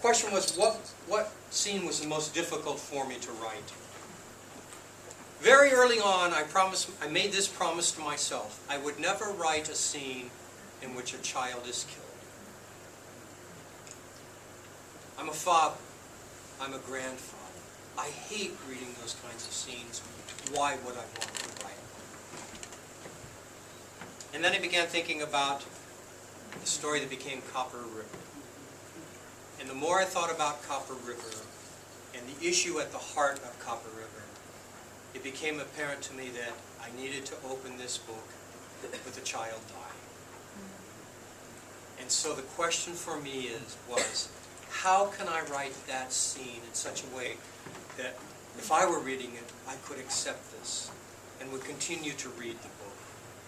question was, what scene was the most difficult for me to write? Very early on, I made this promise to myself. I would never write a scene in which a child is killed. I'm a father. I'm a grandfather. I hate reading those kinds of scenes. Why would I want to write them? And then I began thinking about the story that became Copper River. And the more I thought about Copper River and the issue at the heart of Copper River, it became apparent to me that I needed to open this book with a child dying. And so the question for me was, how can I write that scene in such a way that if I were reading it, I could accept this and would continue to read the book?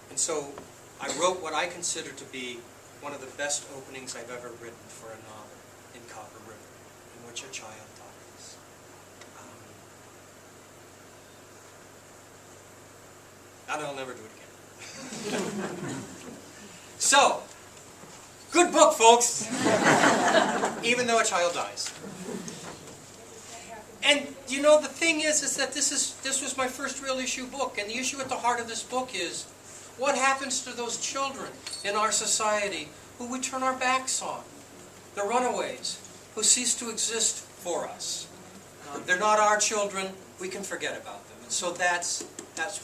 And so I wrote what I consider to be one of the best openings I've ever written for a novel in Copper River, in which a child dies. And I'll never do it again. So, good book, folks! Even though a child dies. And you know, the thing is that this was my first real issue book, and the issue at the heart of this book is, what happens to those children in our society who we turn our backs on? The runaways, who cease to exist for us. They're not our children, we can forget about them. And so that's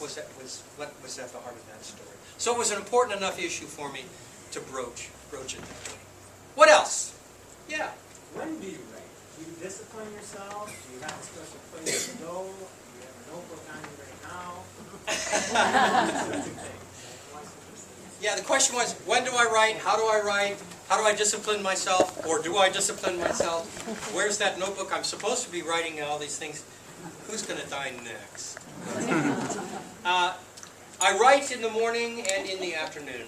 what was at the heart of that story. So it was an important enough issue for me to broach it that way. What else? Yeah? When do you write? Do you discipline yourself? Do you have a special place to go? Do you have a notebook on you right now? Yeah, the question was, when do I write? How do I write? How do I discipline myself? Or do I discipline myself? Where's that notebook? I'm supposed to be writing all these things. Who's going to die next? I write in the morning and in the afternoon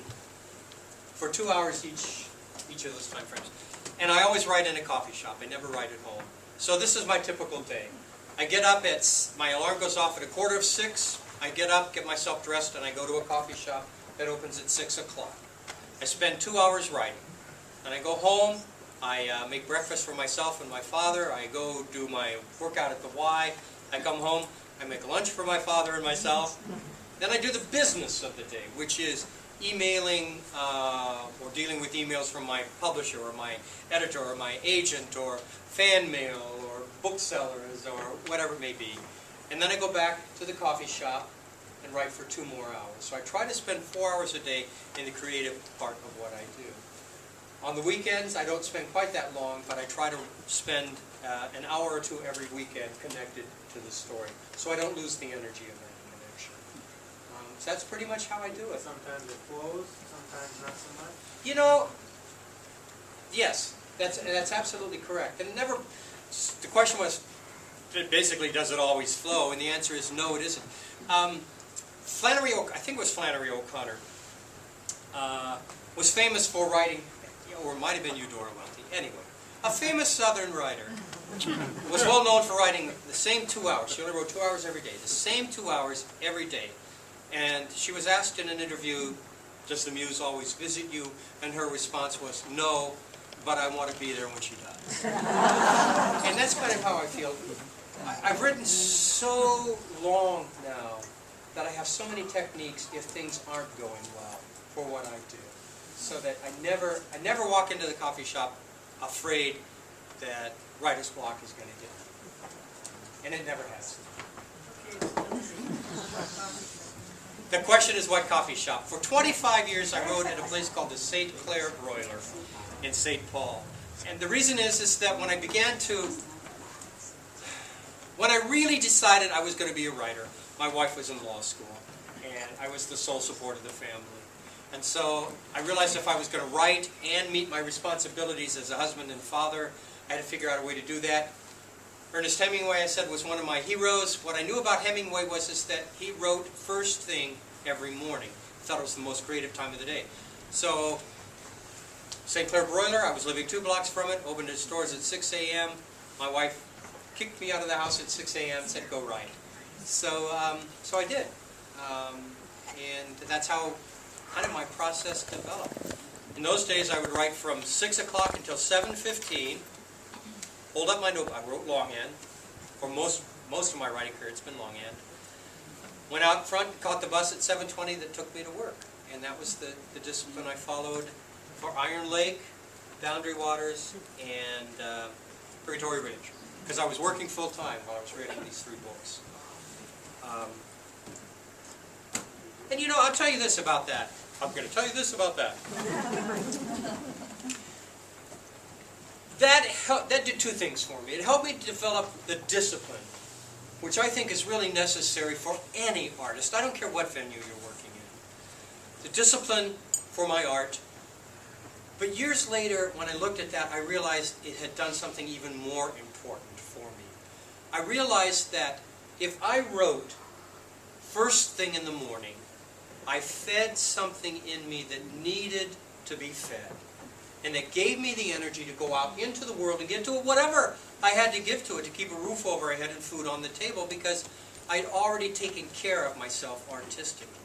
for 2 hours each of those time frames. And I always write in a coffee shop. I never write at home. So this is my typical day. I get up my alarm goes off at 5:45. I get up, get myself dressed, and I go to a coffee shop that opens at 6 o'clock. I spend 2 hours writing. Then I go home, I make breakfast for myself and my father, I go do my workout at the Y, I come home, I make lunch for my father and myself. Then I do the business of the day, which is emailing or dealing with emails from my publisher or my editor or my agent or fan mail or booksellers or whatever it may be. And then I go back to the coffee shop and write for 2 more hours. So I try to spend 4 hours a day in the creative part of what I do. On the weekends, I don't spend quite that long, but I try to spend an hour or 2 every weekend connected to the story, so I don't lose the energy of that connection. So that's pretty much how I do it. Sometimes it flows, sometimes not so much. You know, yes, that's absolutely correct. And the question was, basically, does it always flow? And the answer is no, it isn't. I think it was Flannery O'Connor, was famous for writing, or it might have been Eudora Welty. Anyway, a famous Southern writer was well known for writing the same 2 hours. She only wrote 2 hours every day, the same 2 hours every day. And she was asked in an interview, does the muse always visit you? And her response was, no, but I want to be there when she does. And that's kind of how I feel. I've written so long now that I have so many techniques if things aren't going well for what I do. So that I never walk into the coffee shop afraid that writer's block is going to get me. And it never has. The question is, what coffee shop? For 25 years I wrote at a place called the St. Clair Broiler in St. Paul. And the reason is that when I really decided I was going to be a writer, my wife was in law school, and I was the sole support of the family. And so I realized if I was going to write and meet my responsibilities as a husband and father, I had to figure out a way to do that. Ernest Hemingway, I said, was one of my heroes. What I knew about Hemingway was that he wrote first thing every morning. I thought it was the most creative time of the day. So, St. Clair Broiler, I was living 2 blocks from it, opened its doors at 6 a.m. My wife kicked me out of the house at 6 a.m. and said, go write. So I did. And that's how kind of my process developed. In those days, I would write from 6 o'clock until 7:15, hold up my notebook. I wrote longhand. For most of my writing career, it's been longhand. Went out front, caught the bus at 7:20 that took me to work. And that was the discipline I followed for Iron Lake, Boundary Waters, and Purgatory Ridge. Because I was working full-time while I was writing these 3 books. And you know, I'll tell you this about that. I'm going to tell you this about that. That did 2 things for me. It helped me to develop the discipline, which I think is really necessary for any artist. I don't care what venue you're working in. The discipline for my art. But years later, when I looked at that, I realized it had done something even more important for me. I realized that if I wrote first thing in the morning, I fed something in me that needed to be fed. And it gave me the energy to go out into the world and get to whatever I had to give to it to keep a roof over my head and food on the table, because I'd already taken care of myself artistically.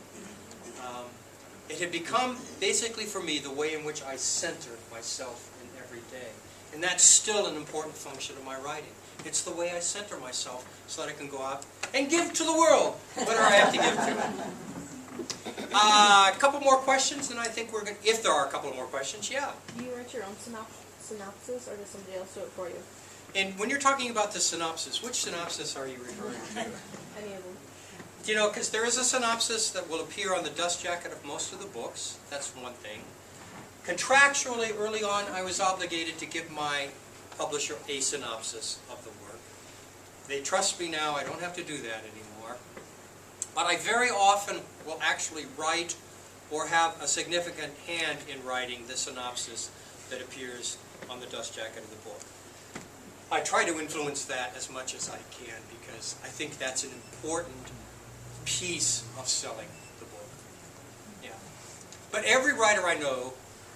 It had become, basically for me, the way in which I centered myself in every day. And that's still an important function of my writing. It's the way I center myself so that I can go out and give to the world whatever I have to give to it. A couple more questions, and I think we're going to, if there are a couple more questions, yeah. Do you write your own synopsis, or does somebody else do it for you? And when you're talking about the synopsis, which synopsis are you referring to? Any of them. You know, because there is a synopsis that will appear on the dust jacket of most of the books. That's one thing. Contractually, early on, I was obligated to give my publisher a synopsis of the work. They trust me now. I don't have to do that anymore. But I very often will actually write or have a significant hand in writing the synopsis that appears on the dust jacket of the book. I try to influence that as much as I can, because I think that's an important piece of selling the book. Yeah. But every writer I know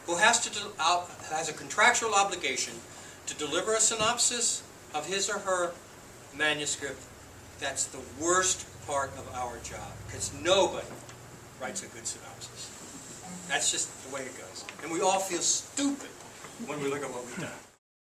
who has a contractual obligation to deliver a synopsis of his or her manuscript, that's the worst part of our job, because nobody writes a good synopsis. That's just the way it goes. And we all feel stupid when we look at what we've done.